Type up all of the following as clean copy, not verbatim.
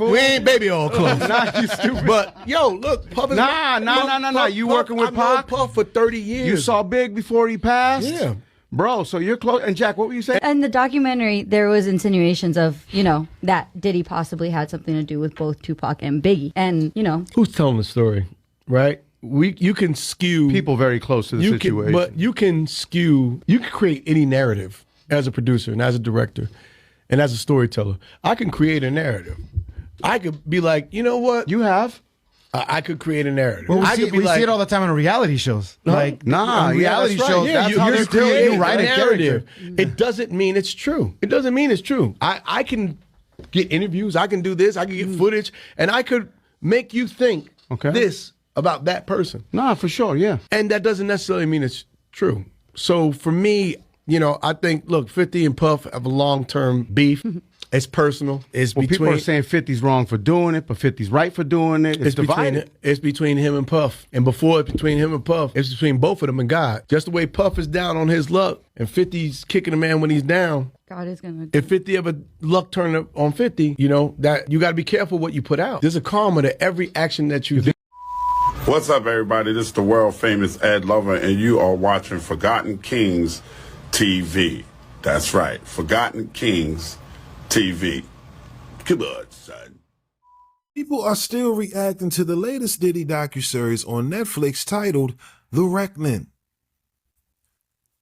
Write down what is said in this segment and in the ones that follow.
We ain't baby all close. Nah, you stupid. But yo, look, Puff is Nah. You working with I've known Pac? Puff for 30 years. You saw Big before he passed? Yeah. Bro, so you're close. And Jack, what were you saying? In the documentary, there was insinuations of, that Diddy possibly had something to do with both Tupac and Biggie. And, Who's telling the story, right? You can skew People very close to the situation. But you can create any narrative as a producer and as a director and as a storyteller. I can create a narrative. I could be like, you know what? You have? I could create a narrative. Well, I we could be see it all the time in reality shows. Reality shows. Yeah, That's how they're creating. You write a narrative. It doesn't mean it's true. It doesn't mean it's true. I can get interviews. I can do this. I can get footage, and I could make you think this about that person. Nah, for sure, yeah. And that doesn't necessarily mean it's true. So for me, I think, look, 50 and Puff have a long-term beef. It's personal. People are saying 50's wrong for doing it, but 50's right for doing it. It's divided. It's between him and Puff. And before it's between him and Puff, it's between both of them and God. Just the way Puff is down on his luck and 50's kicking a man when he's down. God is going to... If 50 ever luck turn up on 50, that you got to be careful what you put out. There's a karma to every action that you do. What's up, everybody? This is the world famous Ed Lover, and you are watching Forgotten Kings TV. That's right, Forgotten Kings TV. Come on, son. People are still reacting to the latest Diddy docuseries on Netflix titled The Reckoning.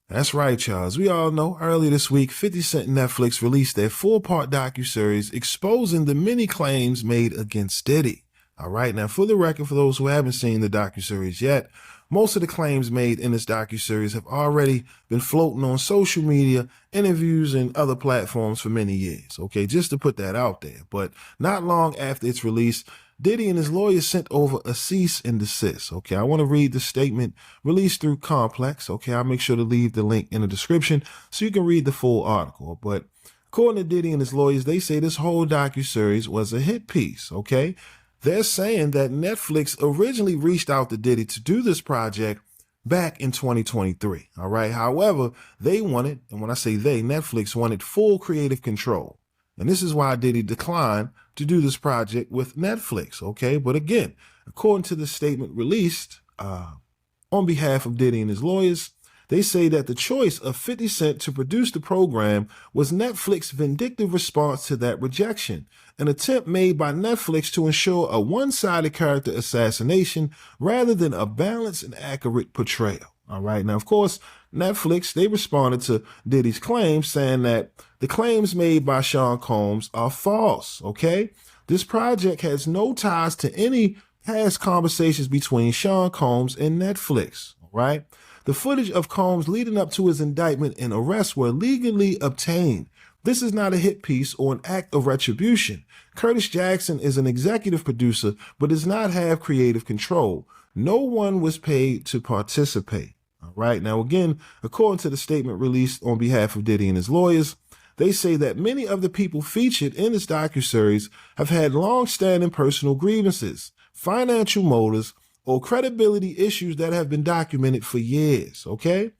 That's right, y'all. As we all know, earlier this week, 50 Cent and Netflix released their 4-part docuseries exposing the many claims made against Diddy. All right, now for the record, for those who haven't seen the docuseries yet, most of the claims made in this docuseries have already been floating on social media, interviews, and other platforms for many years. Okay, just to put that out there. But not long after its release, Diddy and his lawyers sent over a cease and desist. Okay, I want to read the statement released through Complex. Okay, I'll make sure to leave the link in the description so you can read the full article. But according to Diddy and his lawyers, they say this whole docuseries was a hit piece. Okay. They're saying that Netflix originally reached out to Diddy to do this project back in 2023. All right. However, they wanted, and when I say they, Netflix wanted full creative control. And this is why Diddy declined to do this project with Netflix. Okay. But again, according to the statement released on behalf of Diddy and his lawyers, they say that the choice of 50 Cent to produce the program was Netflix's vindictive response to that rejection, an attempt made by Netflix to ensure a one-sided character assassination rather than a balanced and accurate portrayal. All right. Now, of course, Netflix, they responded to Diddy's claims saying that the claims made by Sean Combs are false. Okay. This project has no ties to any past conversations between Sean Combs and Netflix. All right. The footage of Combs leading up to his indictment and arrest were legally obtained. This is not a hit piece or an act of retribution. Curtis Jackson is an executive producer, but does not have creative control. No one was paid to participate. All right. Now, again, according to the statement released on behalf of Diddy and his lawyers, they say that many of the people featured in this docuseries have had long-standing personal grievances, financial motives, or credibility issues that have been documented for years, okay?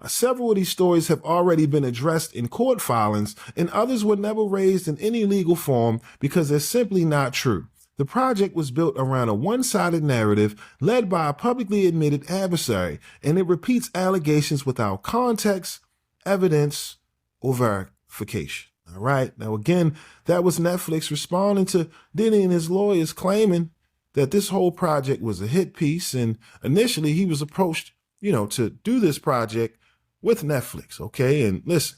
Several of these stories have already been addressed in court filings, and others were never raised in any legal form because they're simply not true. The project was built around a one-sided narrative led by a publicly admitted adversary, and it repeats allegations without context, evidence, or verification. All right? Now, again, that was Netflix responding to Diddy and his lawyers claiming that this whole project was a hit piece, and initially he was approached, to do this project with Netflix, okay? And listen,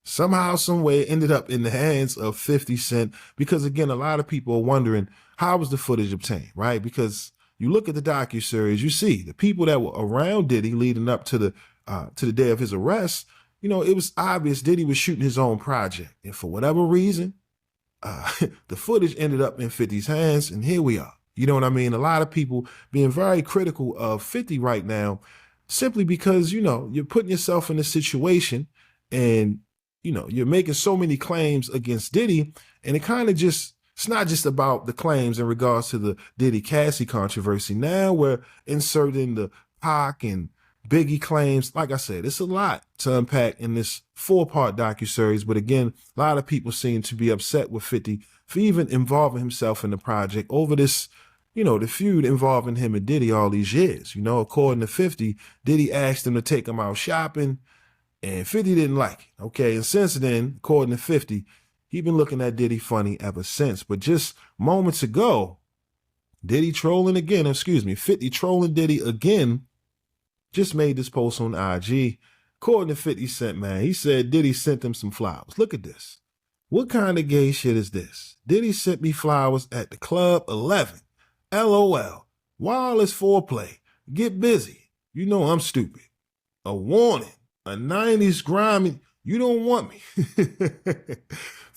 somehow, some way it ended up in the hands of 50 Cent because, again, a lot of people are wondering, how was the footage obtained, right? Because you look at the docuseries, you see the people that were around Diddy leading up to the day of his arrest, it was obvious Diddy was shooting his own project. And for whatever reason, the footage ended up in 50's hands, and here we are. You know what I mean? A lot of people being very critical of 50 right now simply because, you're putting yourself in a situation and, you're making so many claims against Diddy, and it's not just about the claims in regards to the Diddy-Cassie controversy. Now we're inserting the Pac and Biggie claims. Like I said, it's a lot to unpack in this 4-part docuseries. But again, a lot of people seem to be upset with 50 for even involving himself in the project over this, the feud involving him and Diddy all these years. According to 50, Diddy asked him to take him out shopping, and 50 didn't like it. Okay, and since then, according to 50, he been looking at Diddy funny ever since. But just moments ago, 50 trolling Diddy again, just made this post on IG. According to 50 Cent, man, he said Diddy sent him some flowers. Look at this. What kind of gay shit is this? Diddy sent me flowers at the Club 11. LOL. Wireless foreplay. Get busy. You know I'm stupid. A warning. A 90s grimy. You don't want me.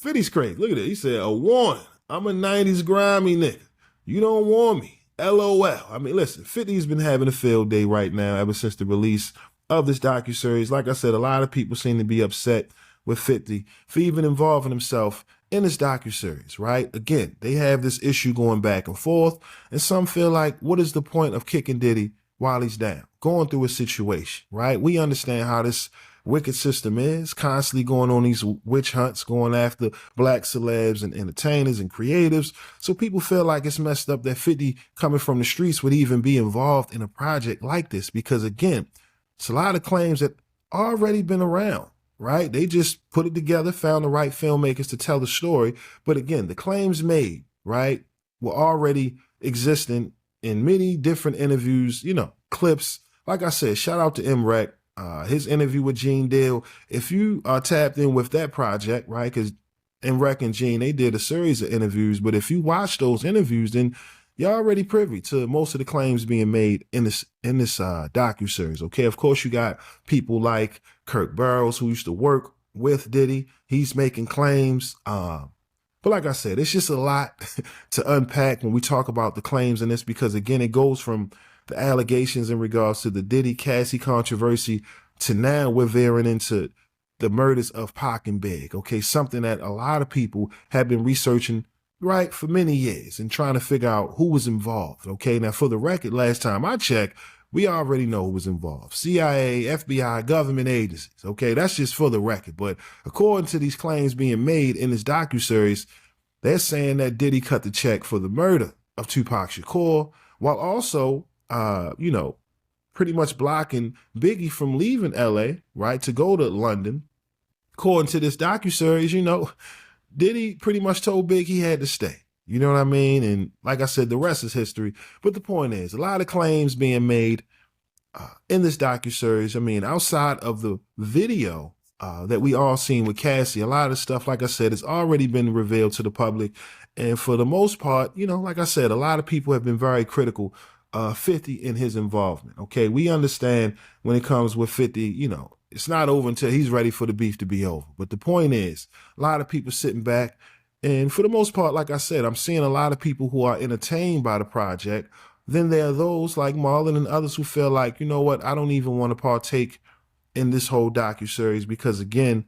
50's crazy. Look at it. He said, a warning. I'm a 90s grimy nigga. You don't want me. LOL. I mean, listen, 50's been having a field day right now ever since the release of this docuseries. Like I said, a lot of people seem to be upset with 50 for even involving himself in this docuseries, right? Again, they have this issue going back and forth, and some feel like, what is the point of kicking Diddy while he's down, going through a situation, right? We understand how this wicked system is, constantly going on these witch hunts, going after black celebs and entertainers and creatives. So people feel like it's messed up that 50 coming from the streets would even be involved in a project like this, because again, it's a lot of claims that already been around, right? They just put it together, found the right filmmakers to tell the story. But again, the claims made, right, were already existing in many different interviews, clips. Like I said, shout out to MREC, his interview with Gene Deal. If you are tapped in with that project, right, because MREC and Gene, they did a series of interviews. But if you watch those interviews, then you're already privy to most of the claims being made in this docuseries. Okay, of course you got people like Kirk Burrows, who used to work with Diddy. He's making claims. But like I said, it's just a lot to unpack when we talk about the claims in this, because again, it goes from the allegations in regards to the Diddy Cassie controversy to now we're veering into the murders of Pac and Big. Okay, something that a lot of people have been researching, right, for many years and trying to figure out who was involved. Okay, now for the record, last time I checked, we already know who was involved. CIA, FBI, government agencies. Okay, that's just for the record. But according to these claims being made in this docuseries, they're saying that Diddy cut the check for the murder of Tupac Shakur, while also, pretty much blocking Biggie from leaving LA, right, to go to London. According to this docuseries, Diddy pretty much told Big he had to stay. You know what I mean? And like I said, the rest is history. But the point is, a lot of claims being made in this docuseries. I mean, outside of the video that we all seen with Cassie, a lot of stuff, like I said, has already been revealed to the public. And for the most part, like I said, a lot of people have been very critical 50 in his involvement. Okay, we understand when it comes with 50, it's not over until he's ready for the beef to be over. But the point is, a lot of people sitting back, and for the most part, like I said, I'm seeing a lot of people who are entertained by the project. Then there are those like Marlon and others who feel like, you know what, I don't even want to partake in this whole docuseries because, again,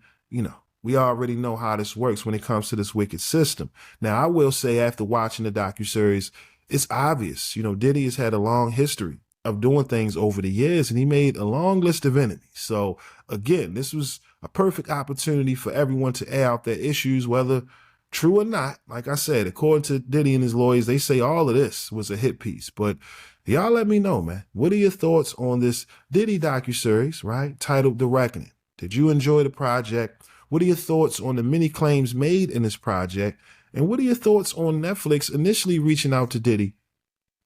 we already know how this works when it comes to this wicked system. Now, I will say, after watching the docuseries, it's obvious, Diddy has had a long history of doing things over the years, and he made a long list of enemies. So again, this was a perfect opportunity for everyone to air out their issues, whether true or not. Like I said, according to Diddy and his lawyers, they say all of this was a hit piece. But y'all let me know, man. What are your thoughts on this Diddy docuseries, right, titled The Reckoning? Did you enjoy the project? What are your thoughts on the many claims made in this project? And what are your thoughts on Netflix initially reaching out to Diddy,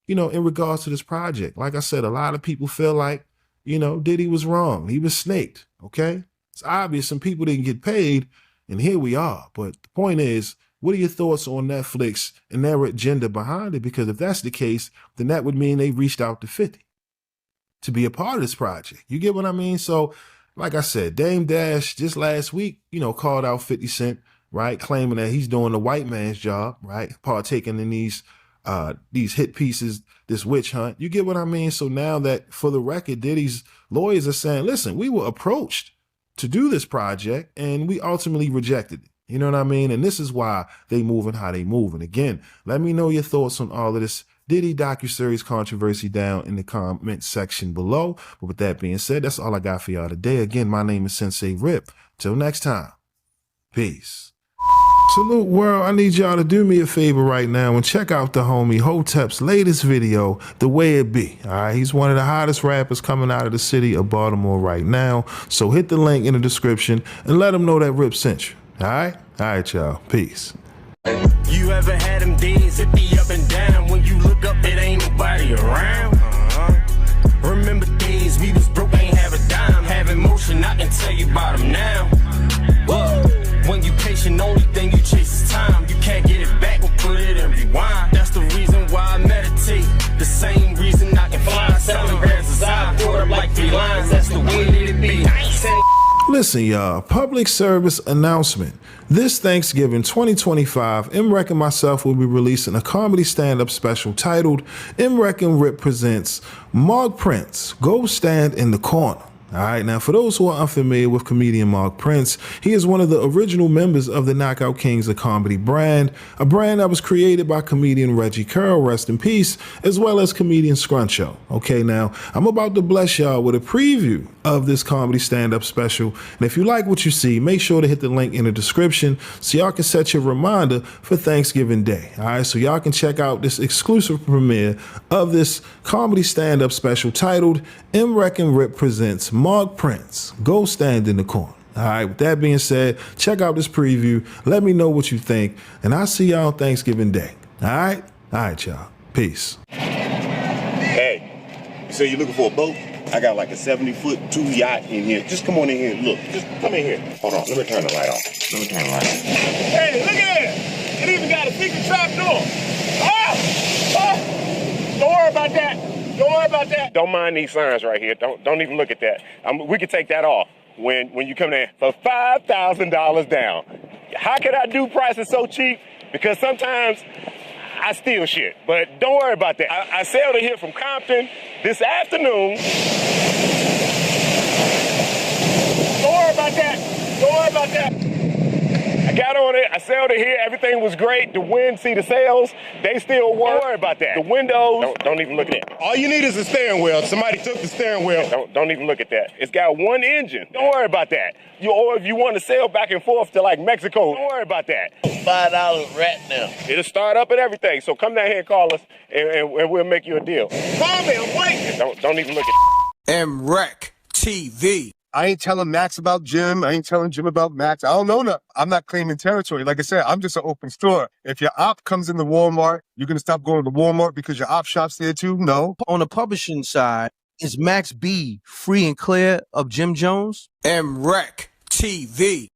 in regards to this project? Like I said, a lot of people feel like, Diddy was wrong. He was snaked, okay? It's obvious some people didn't get paid, and here we are. But the point is, what are your thoughts on Netflix and their agenda behind it? Because if that's the case, then that would mean they reached out to 50 to be a part of this project. You get what I mean? So, like I said, Dame Dash just last week, called out 50 Cent, right, claiming that he's doing the white man's job, right, partaking in these hit pieces, this witch hunt. You get what I mean? So now that, for the record, Diddy's lawyers are saying, listen, we were approached to do this project and we ultimately rejected it. You know what I mean? And this is why they moving how they moving. Again, let me know your thoughts on all of this Diddy docuseries controversy down in the comment section below. But with that being said, that's all I got for y'all today. Again, my name is Sensei Rip. Till next time, peace. Salute world, I need y'all to do me a favor right now and check out the homie Hotep's latest video, The Way It Be. All right, he's one of the hottest rappers coming out of the city of Baltimore right now. So hit the link in the description and let him know that Rip sent you. All right, y'all. Peace. You ever had them days hit the up and down when you look up, it ain't nobody around? Remember days we was broke, ain't have a dime, having motion, I can tell you about them now. When you patient, only thing you chase is time. You can't get it back, we'll put it in rewind. That's the reason why I meditate. The same reason I can fly 7 grams aside, poured up like 3 lines. That's the way that it be. I ain't saying. Listen, y'all, public service announcement. This Thanksgiving 2025, MREC and myself will be releasing a comedy stand-up special titled MREC and Rip Presents Mark Prince, Go Stand in the Corner. All right, now for those who are unfamiliar with comedian Mark Prince, he is one of the original members of the Knockout Kings of Comedy brand, a brand that was created by comedian Reggie Curl, rest in peace, as well as comedian Scruncho. Okay, now I'm about to bless y'all with a preview of this comedy stand-up special, and if you like what you see, make sure to hit the link in the description so y'all can set your reminder for Thanksgiving Day. All right, so y'all can check out this exclusive premiere of this comedy stand-up special titled MREC and Rip Presents Mark Prince, Go Stand in the Corner. All right, with that being said, check out this preview. Let me know what you think, and I'll see y'all on Thanksgiving Day. All right, y'all. Peace. Hey, so you looking for a boat? I got like a 70-foot 2 yacht in here. Just come on in here and look. Just come in here. Hold on, let me turn the light off. Hey, look at it! It even got a secret trap door. Don't worry about that. Don't worry about that. Don't mind these signs right here. Don't even look at that. We can take that off when you come in for $5,000 down. How can I do prices so cheap? Because sometimes I steal shit, but don't worry about that. I sailed in here from Compton this afternoon. Don't worry about that. Don't worry about that. I got on it, I sailed it here, everything was great. The wind, see the sails, they still work. Don't worry about that. The windows, don't even look at that. All you need is a steering wheel. Somebody took the steering wheel. Don't even look at that. It's got 1 engine. Don't worry about that. Or if you want to sail back and forth to like Mexico, don't worry about that. $5 right now. It'll start up and everything. So come down here and call us and we'll make you a deal. Call me, I'm waiting. Don't even look at MREC TV. I ain't telling Max about Jim. I ain't telling Jim about Max. I don't know nothing. I'm not claiming territory. Like I said, I'm just an open store. If your op comes into Walmart, you're going to stop going to Walmart because your op shop's there too? No. On the publishing side, is Max B free and clear of Jim Jones? MREC TV.